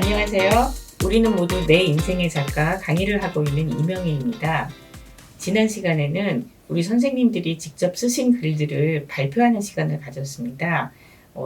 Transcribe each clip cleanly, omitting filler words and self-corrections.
안녕하세요. 우리는 모두 내 인생의 작가 강의를 하고 있는 이명희입니다. 지난 시간에는 우리 선생님들이 직접 쓰신 글들을 발표하는 시간을 가졌습니다.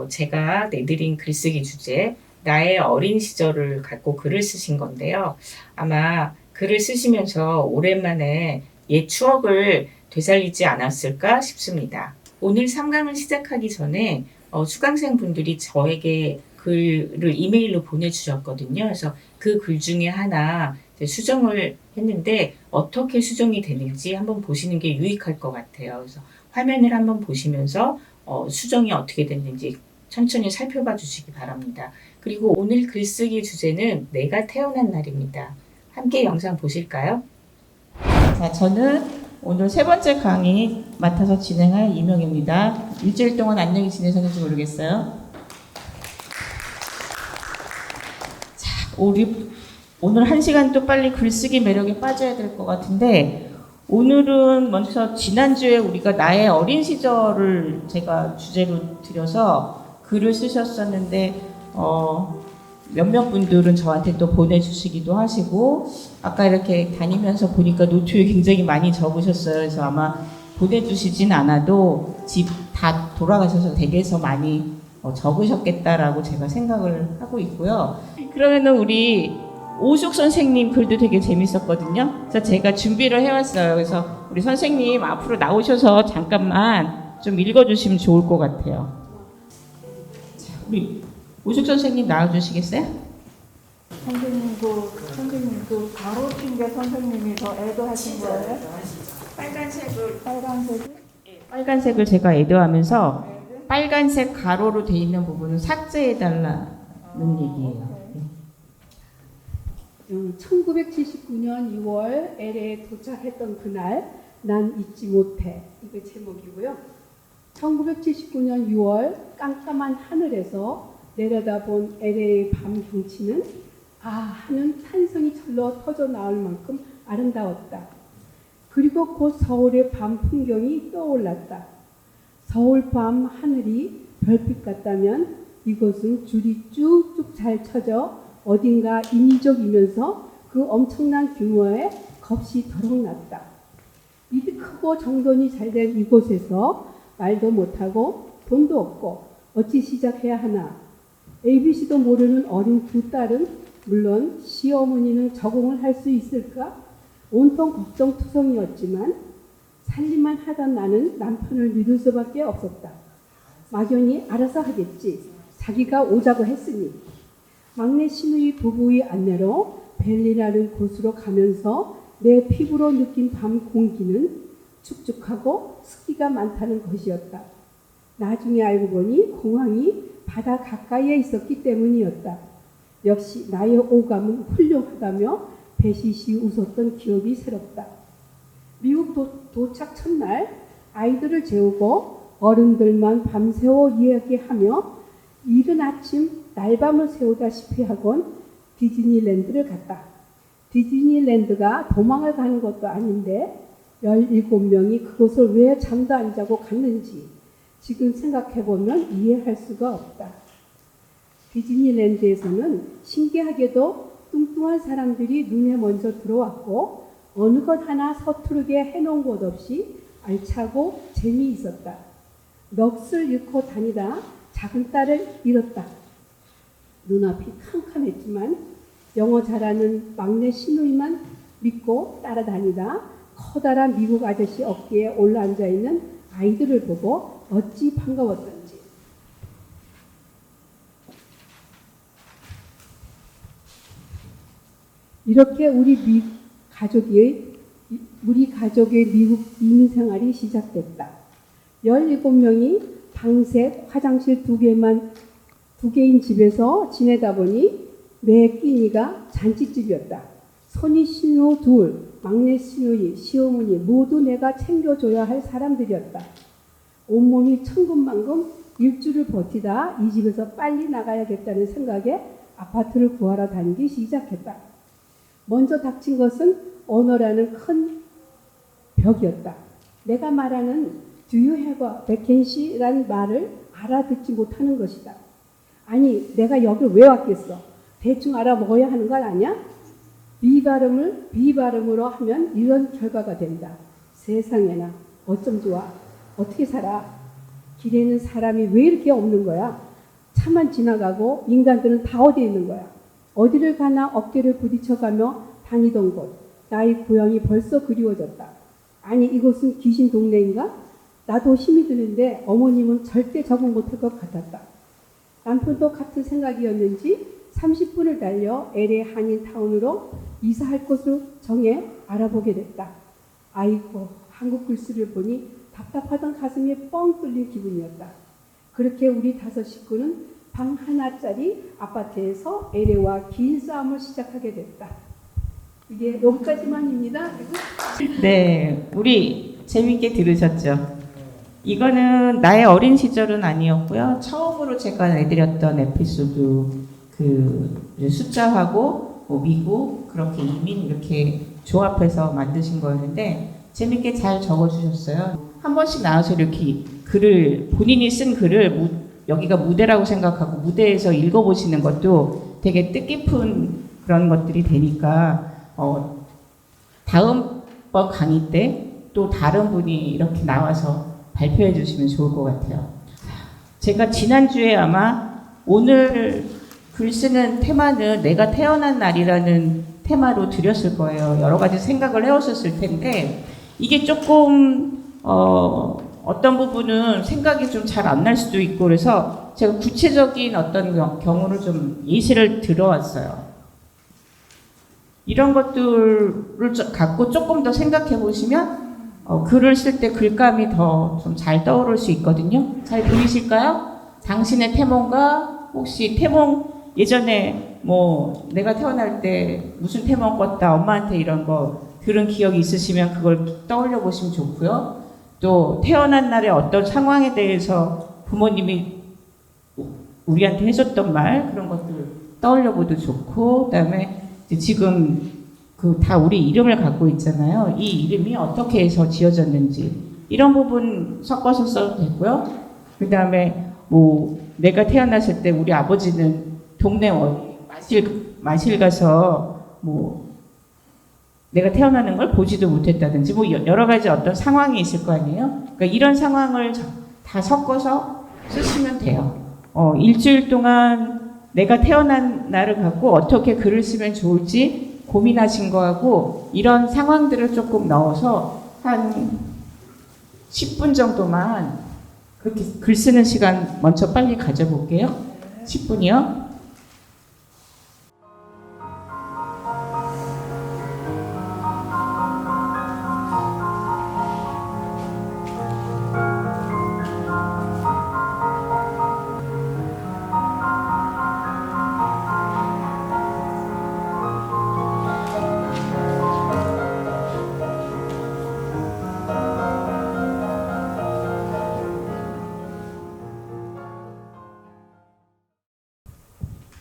제가 내드린 글쓰기 주제, 나의 어린 시절을 갖고 글을 쓰신 건데요. 아마 글을 쓰시면서 오랜만에 옛 추억을 되살리지 않았을까 싶습니다. 오늘 3강을 시작하기 전에 수강생 분들이 저에게 글을 이메일로 보내주셨거든요. 그래서 그 글 중에 하나 수정을 했는데 어떻게 수정이 되는지 한번 보시는 게 유익할 것 같아요. 그래서 화면을 한번 보시면서 수정이 어떻게 됐는지 천천히 살펴봐 주시기 바랍니다. 그리고 오늘 글쓰기 주제는 내가 태어난 날입니다. 함께 영상 보실까요? 자, 저는 오늘 세 번째 강의 맡아서 진행할 이명입니다. 일주일 동안 안녕히 지내셨는지 모르겠어요. 우리 오늘 1시간 또 빨리 글쓰기 매력에 빠져야 될 것 같은데, 오늘은 먼저 지난주에 우리가 나의 어린 시절을 제가 주제로 들여서 글을 쓰셨었는데 몇몇 분들은 저한테 또 보내주시기도 하시고, 아까 이렇게 다니면서 보니까 노트에 굉장히 많이 적으셨어요. 그래서 아마 보내주시진 않아도 집 다 돌아가셔서 댁에서 많이 적으셨겠다라고 제가 생각을 하고 있고요. 그러면은 우리 오숙 선생님 글도 되게 재밌었거든요. 그래서 제가 준비를 해왔어요. 그래서 우리 선생님 앞으로 나오셔서 잠깐만 좀 읽어주시면 좋을 것 같아요. 자, 우리 오숙 선생님 나와주시겠어요? 선생님 그 가로친 게 선생님이 더 애도하신 거예요? 빨간색을 제가 애도하면서 빨간색 가로로 돼 있는 부분은 삭제해달라는 얘기예요. 1979년 6월 LA에 도착했던 그날 난 잊지 못해, 이게 제목이고요. 1979년 6월 깜깜한 하늘에서 내려다본 LA의 밤 경치는 하는 탄성이 절로 터져 나올 만큼 아름다웠다. 그리고 곧 서울의 밤 풍경이 떠올랐다. 서울 밤 하늘이 별빛 같다면 이곳은 줄이 쭉쭉 잘 쳐져 어딘가 인위적이면서 그 엄청난 규모의 겁이 더럭 났다. 입이 크고 정돈이 잘된 이곳에서 말도 못하고 돈도 없고 어찌 시작해야 하나. ABC도 모르는 어린 두 딸은 물론 시어머니는 적응을 할 수 있을까? 온통 걱정투성이었지만 살림만 하던 나는 남편을 믿을 수밖에 없었다. 막연히 알아서 하겠지. 자기가 오자고 했으니. 막내 시누이 부부의 안내로 벨리라는 곳으로 가면서 내 피부로 느낀 밤 공기는 축축하고 습기가 많다는 것이었다. 나중에 알고 보니 공항이 바다 가까이에 있었기 때문이었다. 역시 나의 오감은 훌륭하다며 배시시 웃었던 기억이 새롭다. 미국 도착 첫날 아이들을 재우고 어른들만 밤새워 이야기하며 이른 아침 날밤을 새우다시피 하곤 디즈니랜드를 갔다. 디즈니랜드가 도망을 가는 것도 아닌데 17명이 그곳을 왜 잠도 안 자고 갔는지 지금 생각해보면 이해할 수가 없다. 디즈니랜드에서는 신기하게도 뚱뚱한 사람들이 눈에 먼저 들어왔고 어느 것 하나 서투르게 해놓은 곳 없이 알차고 재미있었다. 넋을 잃고 다니다 작은 딸을 잃었다. 눈앞이 캄캄했지만 영어 잘하는 막내 시누이만 믿고 따라다니다 커다란 미국 아저씨 어깨에 올라앉아 있는 아이들을 보고 어찌 반가웠던지. 이렇게 우리 가족의 미국 이민 생활이 시작됐다. 17명이 방색 화장실 2개인 집에서 지내다 보니 매 끼니가 잔치집이었다. 손이 신우 둘, 막내 시누이, 시어머니 모두 내가 챙겨줘야 할 사람들이었다. 온몸이 천근만근 일주를 버티다 이 집에서 빨리 나가야겠다는 생각에 아파트를 구하러 다니기 시작했다. 먼저 닥친 것은 언어라는 큰 벽이었다. 내가 말하는 Do you have a vacancy? 라는 말을 알아듣지 못하는 것이다. 아니, 내가 여기 왜 왔겠어? 대충 알아먹어야 하는 건 아니야? 비발음을 비발음으로 하면 이런 결과가 된다. 세상에나 어쩜 좋아. 어떻게 살아? 길에는 사람이 왜 이렇게 없는 거야? 차만 지나가고 인간들은 다 어디에 있는 거야? 어디를 가나 어깨를 부딪혀가며 다니던 곳. 나의 고향이 벌써 그리워졌다. 아니 이곳은 귀신 동네인가? 나도 힘이 드는데 어머님은 절대 적응 못할 것 같았다. 남편도 같은 생각이었는지 30분을 달려 LA 한인타운으로 이사할 곳을 정해 알아보게 됐다. 아이고, 한국 글씨를 보니 답답하던 가슴이 뻥 뚫린 기분이었다. 그렇게 우리 5 식구는 방 하나짜리 아파트에서 LA와 긴 싸움을 시작하게 됐다. 이게 여기까지만입니다. 네, 우리 재밌게 들으셨죠? 이거는 나의 어린 시절은 아니었고요. 처음으로 제가 내드렸던 에피소드 숫자하고 뭐 미국 그렇게 이민 이렇게 조합해서 만드신 거였는데 재밌게 잘 적어주셨어요. 한 번씩 나와서 이렇게 글을 본인이 쓴 글을 여기가 무대라고 생각하고 무대에서 읽어보시는 것도 되게 뜻깊은 그런 것들이 되니까 다음번 강의 때 또 다른 분이 이렇게 나와서 발표해 주시면 좋을 것 같아요. 제가 지난주에 아마 오늘 글 쓰는 테마는 내가 태어난 날이라는 테마로 드렸을 거예요. 여러 가지 생각을 해오셨을 텐데 이게 조금 어떤 부분은 생각이 좀 잘 안 날 수도 있고 그래서 제가 구체적인 어떤 경우를 좀 예시를 들어왔어요. 이런 것들을 갖고 조금 더 생각해 보시면 글을 쓸 때 글감이 더 좀 잘 떠오를 수 있거든요. 잘 보이실까요? 당신의 태몽과 혹시 태몽 예전에 뭐 내가 태어날 때 무슨 태몽 꿨다 엄마한테 이런 거 들은 기억이 있으시면 그걸 떠올려 보시면 좋고요. 또 태어난 날의 어떤 상황에 대해서 부모님이 우리한테 해줬던 말 그런 것들 떠올려 봐도 좋고 그다음에 지금 다 우리 이름을 갖고 있잖아요. 이 이름이 어떻게 해서 지어졌는지 이런 부분 섞어서 써도 되고요. 그 다음에 뭐 내가 태어났을 때 우리 아버지는 동네 마실 가서 뭐 내가 태어나는 걸 보지도 못했다든지 뭐 여러 가지 어떤 상황이 있을 거 아니에요. 그러니까 이런 상황을 다 섞어서 쓰시면 돼요. 일주일 동안 내가 태어난 날을 갖고 어떻게 글을 쓰면 좋을지 고민하신 거하고 이런 상황들을 조금 넣어서 한 10분 정도만 그렇게 글 쓰는 시간 먼저 빨리 가져볼게요. 10분이요.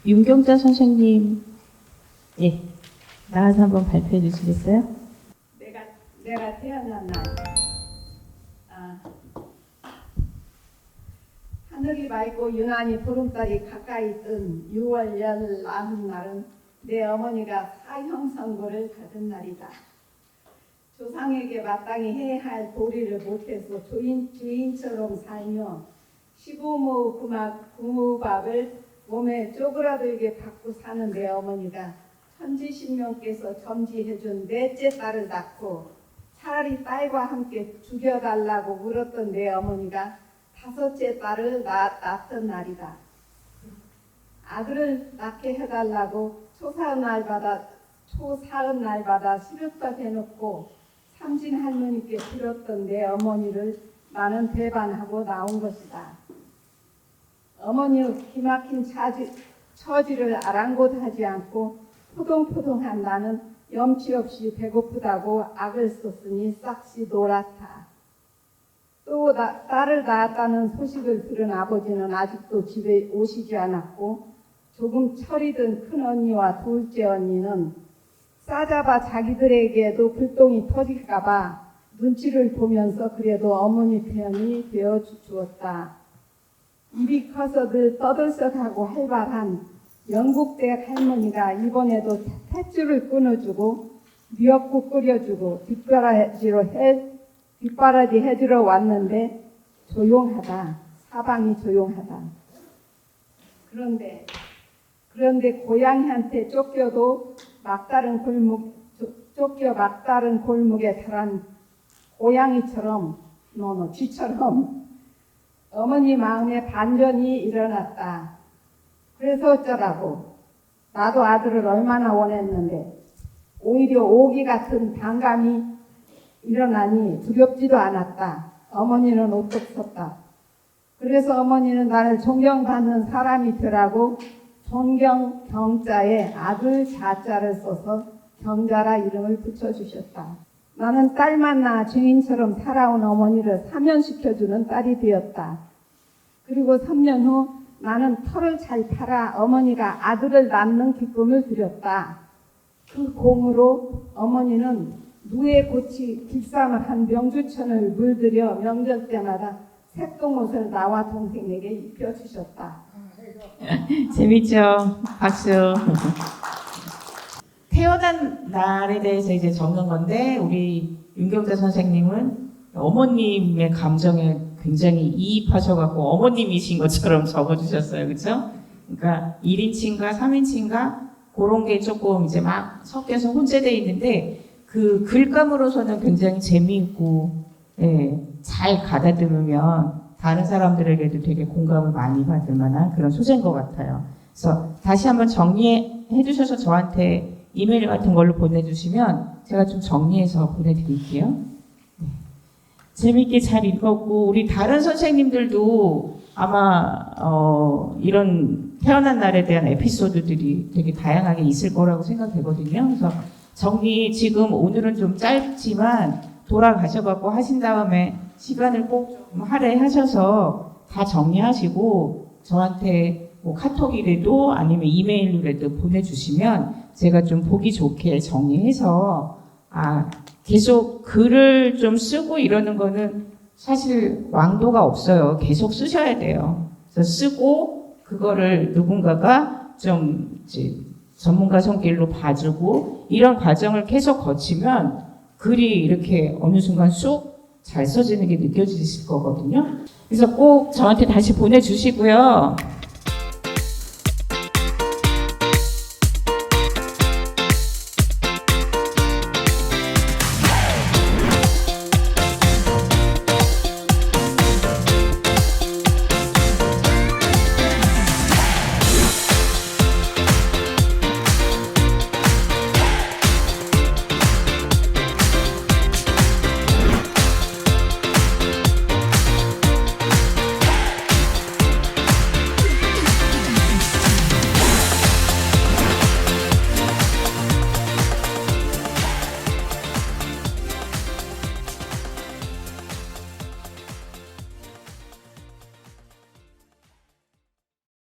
윤경자 선생님, 예, 나와서 한번 발표해 주시겠어요? 내가 태어난 날. 하늘이 맑고 유난히 보름달이 가까이 뜬 6월 19날은 내 어머니가 사형 선고를 받은 날이다. 조상에게 마땅히 해야 할 도리를 못해서 주인처럼 살며 시부모 구박을 몸에 쪼그라들게 받고 사는 내 어머니가 천지신명께서 점지해준 넷째 딸을 낳고 차라리 딸과 함께 죽여달라고 물었던 내 어머니가 5째 딸을 낳았던 날이다. 아들을 낳게 해달라고 초사은 날마다 시루떡 해놓고 삼진 할머니께 빌었던 내 어머니를 나는 배반하고 나온 것이다. 어머니의 기막힌 처지를 아랑곳하지 않고 포동포동한 나는 염치 없이 배고프다고 악을 썼으니 싹시 놀았다. 또 딸을 낳았다는 소식을 들은 아버지는 아직도 집에 오시지 않았고 조금 철이 든 큰언니와 둘째 언니는 싸잡아 자기들에게도 불똥이 터질까봐 눈치를 보면서 그래도 어머니 편이 되어 주었다. 입이 커서 늘 떠들썩하고 활발한 영국댁 할머니가 이번에도 탯줄을 끊어주고 미역국 끓여주고 뒷바라지 해주러 왔는데 조용하다. 사방이 조용하다. 그런데 고양이한테 쫓겨 막다른 골목에 달한 고양이처럼 쥐처럼 어머니 마음에 반전이 일어났다. 그래서 어쩌라고. 나도 아들을 얼마나 원했는데 오히려 오기 같은 반감이 일어나니 두렵지도 않았다. 어머니는 우뚝 섰다. 그래서 어머니는 나를 존경받는 사람이 되라고 존경 경자에 아들 자자를 써서 경자라 이름을 붙여주셨다. 나는 딸만 낳아 증인처럼 살아온 어머니를 사면시켜주는 딸이 되었다. 그리고 3년 후 나는 털을 잘 팔아 어머니가 아들을 낳는 기쁨을 드렸다. 그 공으로 어머니는 누에 고치 길쌈한 명주천을 물들여 명절 때마다 색동옷을 나와 동생에게 입혀주셨다. 재밌죠? 박수. 태어난 날에 대해서 이제 적는 건데 우리 윤경자 선생님은 어머님의 감정에 굉장히 이입하셔갖고 어머님이신 것처럼 적어주셨어요. 그렇죠? 그러니까 1인칭과 3인칭과 그런 게 조금 이제 막 섞여서 혼재되어 있는데 그 글감으로서는 굉장히 재미있고 잘 가다듬으면 다른 사람들에게도 되게 공감을 많이 받을 만한 그런 소재인 것 같아요. 그래서 다시 한번 정리해 주셔서 저한테 이메일 같은 걸로 보내주시면 제가 좀 정리해서 보내드릴게요. 네. 재미있게 잘 읽었고 우리 다른 선생님들도 아마 이런 태어난 날에 대한 에피소드들이 되게 다양하게 있을 거라고 생각되거든요. 그래서 정리 지금 오늘은 좀 짧지만 돌아가셔갖고 하신 다음에 시간을 꼭 좀 할애하셔서 다 정리하시고 저한테 뭐 카톡이라도 아니면 이메일로라도 보내주시면 제가 좀 보기 좋게 정리해서 계속 글을 좀 쓰고 이러는 거는 사실 왕도가 없어요. 계속 쓰셔야 돼요. 그래서 쓰고 그거를 누군가가 좀 이제 전문가 손길로 봐주고 이런 과정을 계속 거치면 글이 이렇게 어느 순간 쑥 잘 써지는 게 느껴지실 거거든요. 그래서 꼭 저한테 다시 보내주시고요.